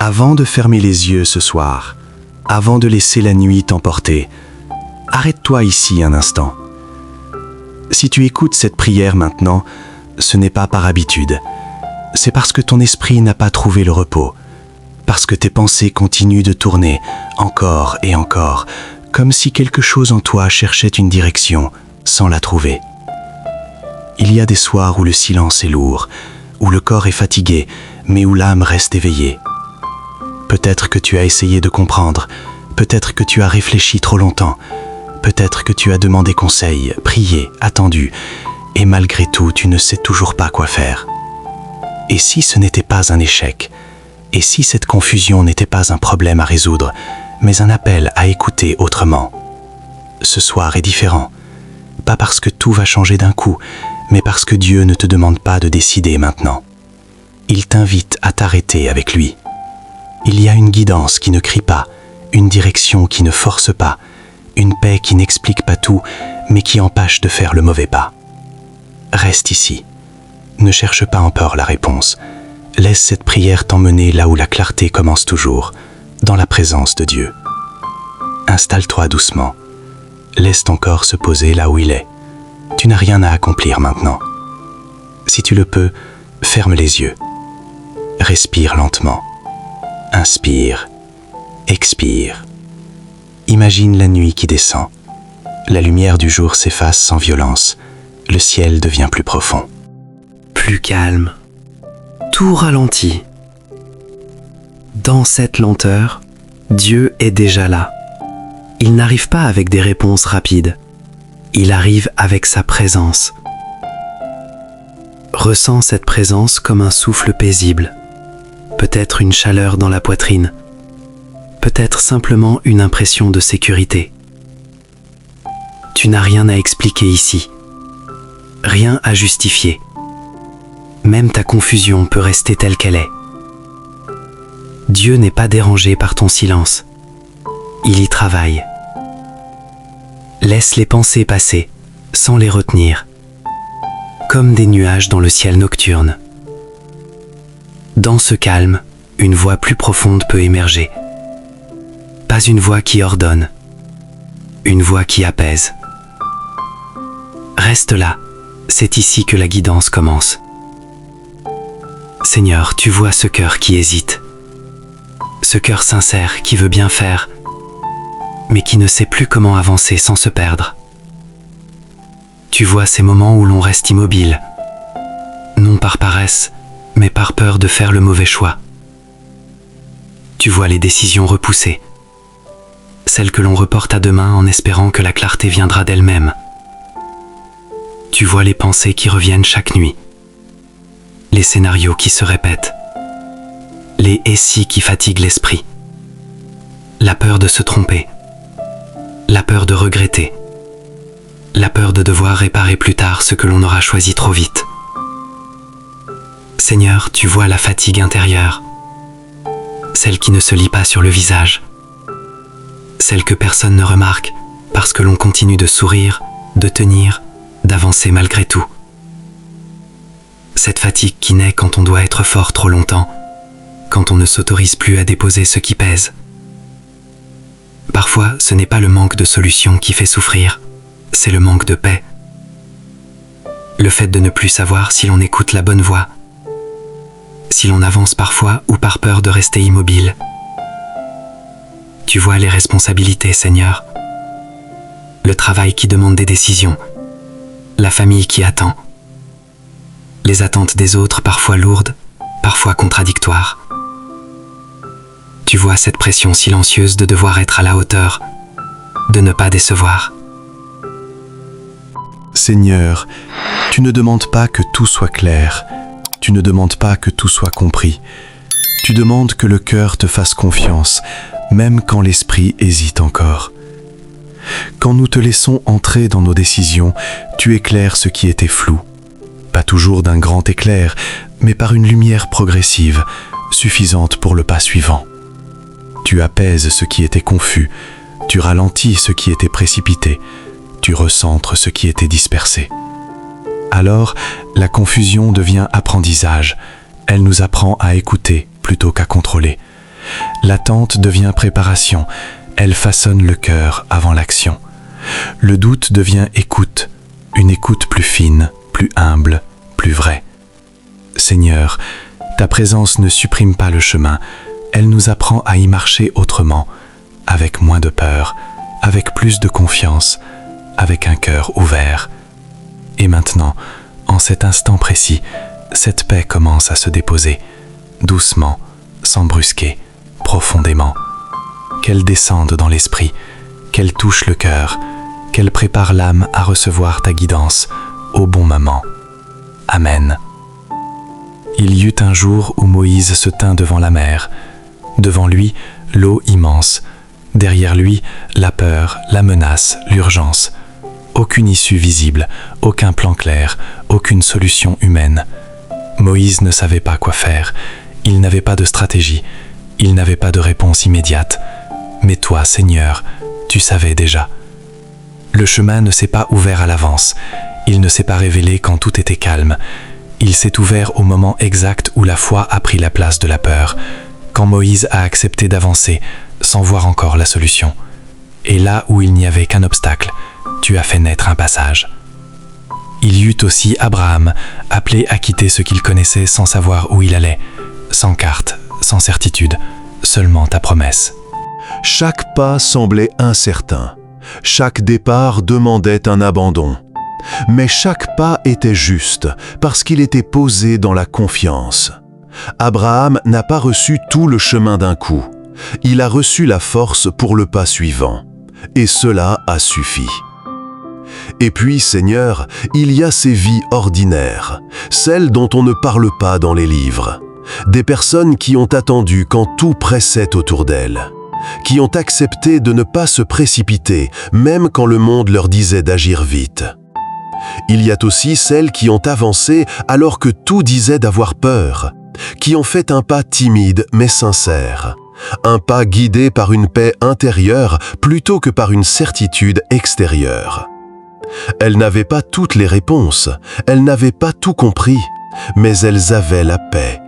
Avant de fermer les yeux ce soir, avant de laisser la nuit t'emporter, arrête-toi ici un instant. Si tu écoutes cette prière maintenant, ce n'est pas par habitude. C'est parce que ton esprit n'a pas trouvé le repos, parce que tes pensées continuent de tourner encore et encore, comme si quelque chose en toi cherchait une direction sans la trouver. Il y a des soirs où le silence est lourd, où le corps est fatigué, mais où l'âme reste éveillée. Peut-être que tu as essayé de comprendre, peut-être que tu as réfléchi trop longtemps, peut-être que tu as demandé conseil, prié, attendu, et malgré tout, tu ne sais toujours pas quoi faire. Et si ce n'était pas un échec? Et si cette confusion n'était pas un problème à résoudre, mais un appel à écouter autrement? Ce soir est différent, pas parce que tout va changer d'un coup, mais parce que Dieu ne te demande pas de décider maintenant. Il t'invite à t'arrêter avec lui. Il y a une guidance qui ne crie pas, une direction qui ne force pas, une paix qui n'explique pas tout, mais qui empêche de faire le mauvais pas. Reste ici. Ne cherche pas en peur la réponse. Laisse cette prière t'emmener là où la clarté commence toujours, dans la présence de Dieu. Installe-toi doucement. Laisse ton corps se poser là où il est. Tu n'as rien à accomplir maintenant. Si tu le peux, ferme les yeux. Respire lentement. Inspire, expire. Imagine la nuit qui descend. La lumière du jour s'efface sans violence. Le ciel devient plus profond. Plus calme. Tout ralentit. Dans cette lenteur, Dieu est déjà là. Il n'arrive pas avec des réponses rapides. Il arrive avec sa présence. Ressens cette présence comme un souffle paisible. Peut-être une chaleur dans la poitrine, peut-être simplement une impression de sécurité. Tu n'as rien à expliquer ici, rien à justifier. Même ta confusion peut rester telle qu'elle est. Dieu n'est pas dérangé par ton silence. Il y travaille. Laisse les pensées passer, sans les retenir, comme des nuages dans le ciel nocturne. Dans ce calme, une voix plus profonde peut émerger. Pas une voix qui ordonne, une voix qui apaise. Reste là, c'est ici que la guidance commence. Seigneur, tu vois ce cœur qui hésite, ce cœur sincère qui veut bien faire, mais qui ne sait plus comment avancer sans se perdre. Tu vois ces moments où l'on reste immobile, non par paresse, mais par peur de faire le mauvais choix. Tu vois les décisions repoussées, celles que l'on reporte à demain en espérant que la clarté viendra d'elle-même. Tu vois les pensées qui reviennent chaque nuit, les scénarios qui se répètent, les « et si » qui fatiguent l'esprit, la peur de se tromper, la peur de regretter, la peur de devoir réparer plus tard ce que l'on aura choisi trop vite. Seigneur, tu vois la fatigue intérieure, celle qui ne se lit pas sur le visage, celle que personne ne remarque parce que l'on continue de sourire, de tenir, d'avancer malgré tout. Cette fatigue qui naît quand on doit être fort trop longtemps, quand on ne s'autorise plus à déposer ce qui pèse. Parfois, ce n'est pas le manque de solution qui fait souffrir, c'est le manque de paix. Le fait de ne plus savoir si l'on écoute la bonne voie, si l'on avance parfois ou par peur de rester immobile. Tu vois les responsabilités, Seigneur, le travail qui demande des décisions, la famille qui attend, les attentes des autres parfois lourdes, parfois contradictoires. Tu vois cette pression silencieuse de devoir être à la hauteur, de ne pas décevoir. Seigneur, tu ne demandes pas que tout soit clair, tu ne demandes pas que tout soit compris. Tu demandes que le cœur te fasse confiance, même quand l'esprit hésite encore. Quand nous te laissons entrer dans nos décisions, tu éclaires ce qui était flou. Pas toujours d'un grand éclair, mais par une lumière progressive, suffisante pour le pas suivant. Tu apaises ce qui était confus, tu ralentis ce qui était précipité, tu recentres ce qui était dispersé. Alors, la confusion devient apprentissage. Elle nous apprend à écouter plutôt qu'à contrôler, L'attente devient préparation, elle façonne le cœur avant l'action. Le doute devient écoute, une écoute plus fine, plus humble, plus vraie. Seigneur, ta présence ne supprime pas le chemin, elle nous apprend à y marcher autrement, avec moins de peur, avec plus de confiance, avec un cœur ouvert. Et maintenant, en cet instant précis, cette paix commence à se déposer, doucement, sans brusquer, profondément. Qu'elle descende dans l'esprit, qu'elle touche le cœur, qu'elle prépare l'âme à recevoir ta guidance au bon moment. Amen. Il y eut un jour où Moïse se tint devant la mer. Devant lui, l'eau immense. Derrière lui, la peur, la menace, l'urgence. Aucune issue visible, aucun plan clair, aucune solution humaine. Moïse ne savait pas quoi faire. Il n'avait pas de stratégie. Il n'avait pas de réponse immédiate. Mais toi, Seigneur, tu savais déjà. Le chemin ne s'est pas ouvert à l'avance. Il ne s'est pas révélé quand tout était calme. Il s'est ouvert au moment exact où la foi a pris la place de la peur, quand Moïse a accepté d'avancer sans voir encore la solution. Et là où il n'y avait qu'un obstacle, tu as fait naître un passage. Il y eut aussi Abraham, appelé à quitter ce qu'il connaissait sans savoir où il allait, sans carte, sans certitude, seulement ta promesse. Chaque pas semblait incertain. Chaque départ demandait un abandon. Mais chaque pas était juste, parce qu'il était posé dans la confiance. Abraham n'a pas reçu tout le chemin d'un coup. Il a reçu la force pour le pas suivant. Et cela a suffi. Et puis, Seigneur, il y a ces vies ordinaires, celles dont on ne parle pas dans les livres. Des personnes qui ont attendu quand tout pressait autour d'elles, qui ont accepté de ne pas se précipiter, même quand le monde leur disait d'agir vite. Il y a aussi celles qui ont avancé alors que tout disait d'avoir peur, qui ont fait un pas timide mais sincère, un pas guidé par une paix intérieure plutôt que par une certitude extérieure. Elles n'avaient pas toutes les réponses, elles n'avaient pas tout compris, mais elles avaient la paix.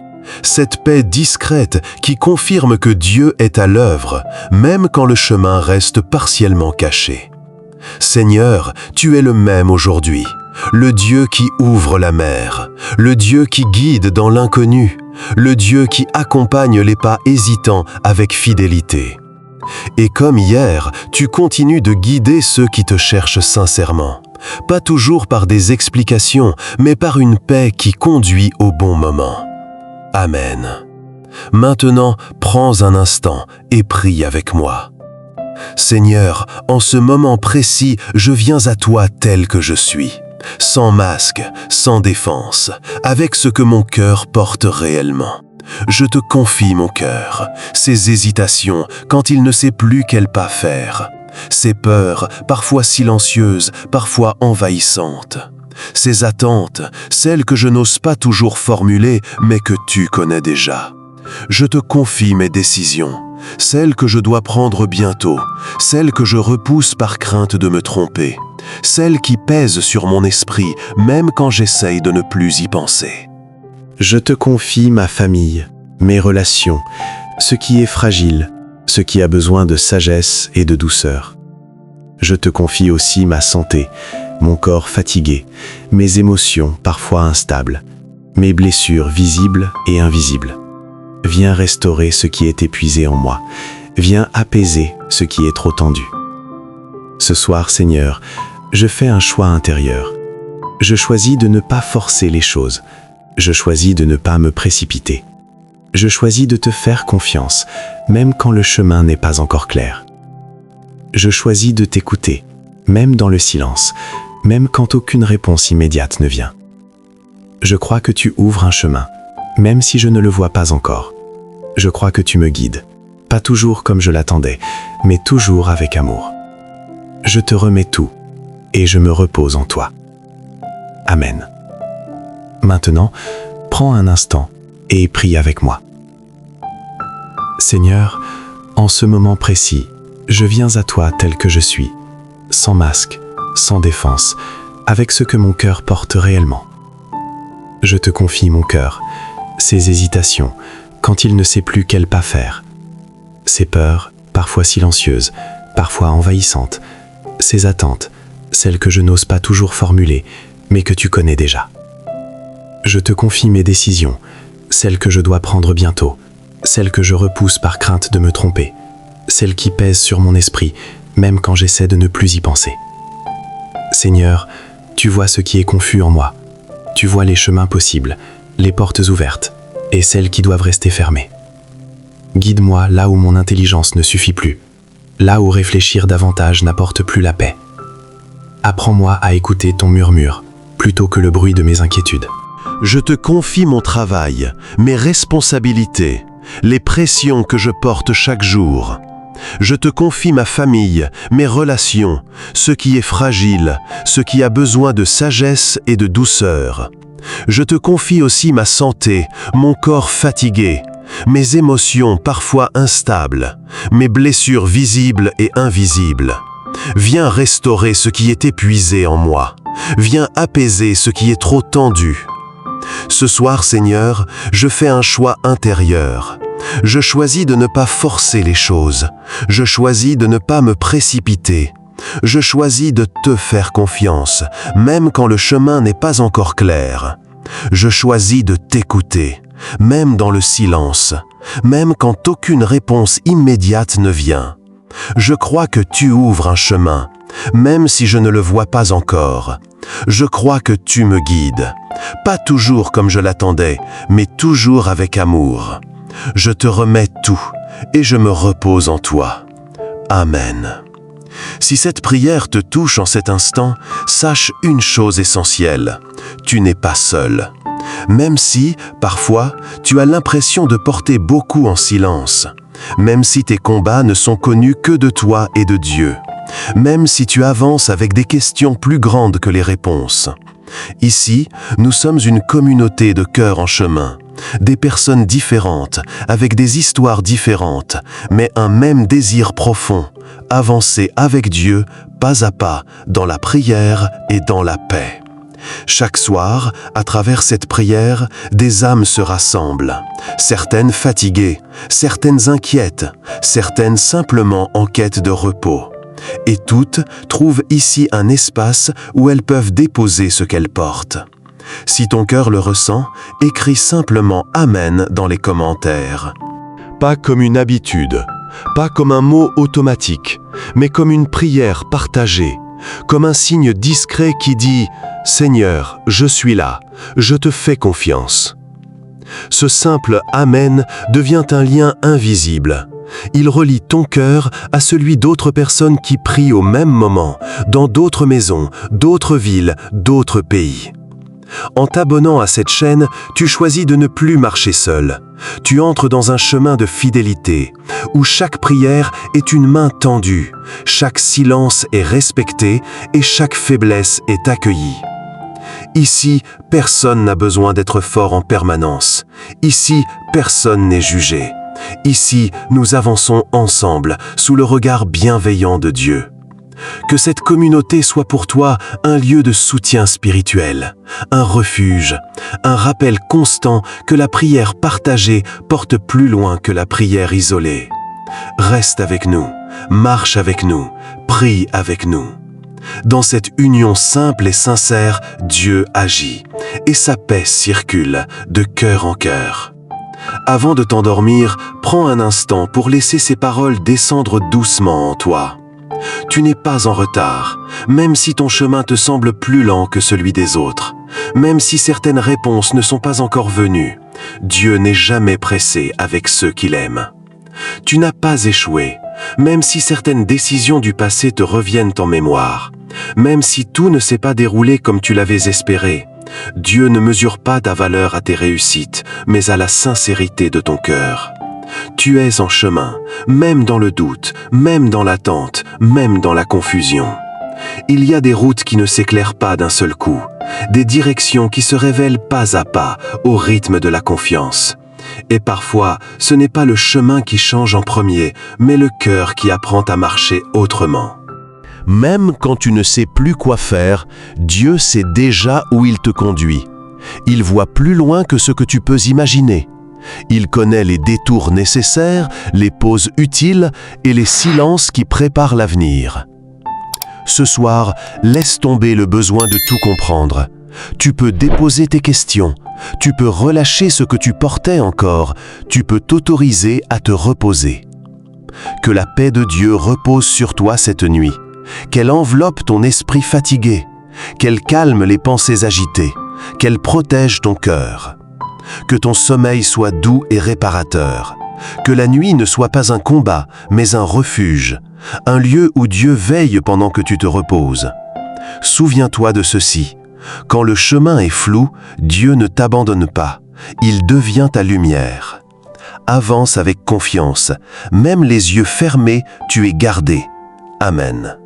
Cette paix discrète qui confirme que Dieu est à l'œuvre, même quand le chemin reste partiellement caché. Seigneur, tu es le même aujourd'hui, le Dieu qui ouvre la mer, le Dieu qui guide dans l'inconnu, le Dieu qui accompagne les pas hésitants avec fidélité. Et comme hier, tu continues de guider ceux qui te cherchent sincèrement, pas toujours par des explications, mais par une paix qui conduit au bon moment. Amen. Maintenant, prends un instant et prie avec moi. Seigneur, en ce moment précis, je viens à toi tel que je suis, sans masque, sans défense, avec ce que mon cœur porte réellement. Je te confie mon cœur, ses hésitations quand il ne sait plus quel pas faire, ses peurs, parfois silencieuses, parfois envahissantes, ses attentes, celles que je n'ose pas toujours formuler, mais que tu connais déjà. Je te confie mes décisions, celles que je dois prendre bientôt, celles que je repousse par crainte de me tromper, celles qui pèsent sur mon esprit, même quand j'essaye de ne plus y penser. Je te confie ma famille, mes relations, ce qui est fragile, ce qui a besoin de sagesse et de douceur. Je te confie aussi ma santé, mon corps fatigué, mes émotions parfois instables, mes blessures visibles et invisibles. Viens restaurer ce qui est épuisé en moi. Viens apaiser ce qui est trop tendu. Ce soir, Seigneur, je fais un choix intérieur. Je choisis de ne pas forcer les choses. Je choisis de ne pas me précipiter. Je choisis de te faire confiance, même quand le chemin n'est pas encore clair. Je choisis de t'écouter, même dans le silence, même quand aucune réponse immédiate ne vient. Je crois que tu ouvres un chemin, même si je ne le vois pas encore. Je crois que tu me guides, pas toujours comme je l'attendais, mais toujours avec amour. Je te remets tout, et je me repose en toi. Amen. Maintenant, prends un instant et prie avec moi. Seigneur, en ce moment précis, je viens à toi tel que je suis, sans masque, sans défense, avec ce que mon cœur porte réellement. Je te confie mon cœur, ses hésitations, quand il ne sait plus quel pas faire, ces peurs, parfois silencieuses, parfois envahissantes, ces attentes, celles que je n'ose pas toujours formuler, mais que tu connais déjà. Je te confie mes décisions, celles que je dois prendre bientôt, celles que je repousse par crainte de me tromper, celles qui pèsent sur mon esprit, même quand j'essaie de ne plus y penser. Seigneur, tu vois ce qui est confus en moi. Tu vois les chemins possibles, les portes ouvertes, et celles qui doivent rester fermées. Guide-moi là où mon intelligence ne suffit plus, là où réfléchir davantage n'apporte plus la paix. Apprends-moi à écouter ton murmure, plutôt que le bruit de mes inquiétudes. Je te confie mon travail, mes responsabilités, les pressions que je porte chaque jour. Je te confie ma famille, mes relations, ce qui est fragile, ce qui a besoin de sagesse et de douceur. Je te confie aussi ma santé, mon corps fatigué, mes émotions parfois instables, mes blessures visibles et invisibles. Viens restaurer ce qui est épuisé en moi. Viens apaiser ce qui est trop tendu. Ce soir, Seigneur, je fais un choix intérieur. Je choisis de ne pas forcer les choses. Je choisis de ne pas me précipiter. Je choisis de te faire confiance, même quand le chemin n'est pas encore clair. Je choisis de t'écouter, même dans le silence, même quand aucune réponse immédiate ne vient. Je crois que tu ouvres un chemin, même si je ne le vois pas encore. Je crois que tu me guides, pas toujours comme je l'attendais, mais toujours avec amour. Je te remets tout et je me repose en toi. Amen. Si cette prière te touche en cet instant, sache une chose essentielle. Tu n'es pas seul. Même si, parfois, tu as l'impression de porter beaucoup en silence. Même si tes combats ne sont connus que de toi et de Dieu. Même si tu avances avec des questions plus grandes que les réponses. Ici, nous sommes une communauté de cœurs en chemin. Des personnes différentes, avec des histoires différentes, mais un même désir profond, avancer avec Dieu, pas à pas, dans la prière et dans la paix. Chaque soir, à travers cette prière, des âmes se rassemblent. Certaines fatiguées, certaines inquiètes, certaines simplement en quête de repos. Et toutes trouvent ici un espace où elles peuvent déposer ce qu'elles portent. Si ton cœur le ressent, écris simplement « Amen » dans les commentaires. Pas comme une habitude, pas comme un mot automatique, mais comme une prière partagée, comme un signe discret qui dit « Seigneur, je suis là, je te fais confiance ». Ce simple « Amen » devient un lien invisible. Il relie ton cœur à celui d'autres personnes qui prient au même moment, dans d'autres maisons, d'autres villes, d'autres pays. En t'abonnant à cette chaîne, tu choisis de ne plus marcher seul. Tu entres dans un chemin de fidélité, où chaque prière est une main tendue, chaque silence est respecté et chaque faiblesse est accueillie. Ici, personne n'a besoin d'être fort en permanence. Ici, personne n'est jugé. Ici, nous avançons ensemble, sous le regard bienveillant de Dieu. Que cette communauté soit pour toi un lieu de soutien spirituel, un refuge, un rappel constant que la prière partagée porte plus loin que la prière isolée. Reste avec nous, marche avec nous, prie avec nous. Dans cette union simple et sincère, Dieu agit, et sa paix circule de cœur en cœur. Avant de t'endormir, prends un instant pour laisser ces paroles descendre doucement en toi. Tu n'es pas en retard, même si ton chemin te semble plus lent que celui des autres, même si certaines réponses ne sont pas encore venues. Dieu n'est jamais pressé avec ceux qu'il aime. Tu n'as pas échoué, même si certaines décisions du passé te reviennent en mémoire, même si tout ne s'est pas déroulé comme tu l'avais espéré. Dieu ne mesure pas ta valeur à tes réussites, mais à la sincérité de ton cœur. Tu es en chemin, même dans le doute, même dans l'attente, même dans la confusion. Il y a des routes qui ne s'éclairent pas d'un seul coup, des directions qui se révèlent pas à pas au rythme de la confiance. Et parfois, ce n'est pas le chemin qui change en premier, mais le cœur qui apprend à marcher autrement. Même quand tu ne sais plus quoi faire, Dieu sait déjà où il te conduit. Il voit plus loin que ce que tu peux imaginer. Il connaît les détours nécessaires, les pauses utiles et les silences qui préparent l'avenir. Ce soir, laisse tomber le besoin de tout comprendre. Tu peux déposer tes questions, tu peux relâcher ce que tu portais encore, tu peux t'autoriser à te reposer. Que la paix de Dieu repose sur toi cette nuit, qu'elle enveloppe ton esprit fatigué, qu'elle calme les pensées agitées, qu'elle protège ton cœur. Que ton sommeil soit doux et réparateur, que la nuit ne soit pas un combat, mais un refuge, un lieu où Dieu veille pendant que tu te reposes. Souviens-toi de ceci. Quand le chemin est flou, Dieu ne t'abandonne pas. Il devient ta lumière. Avance avec confiance. Même les yeux fermés, tu es gardé. Amen.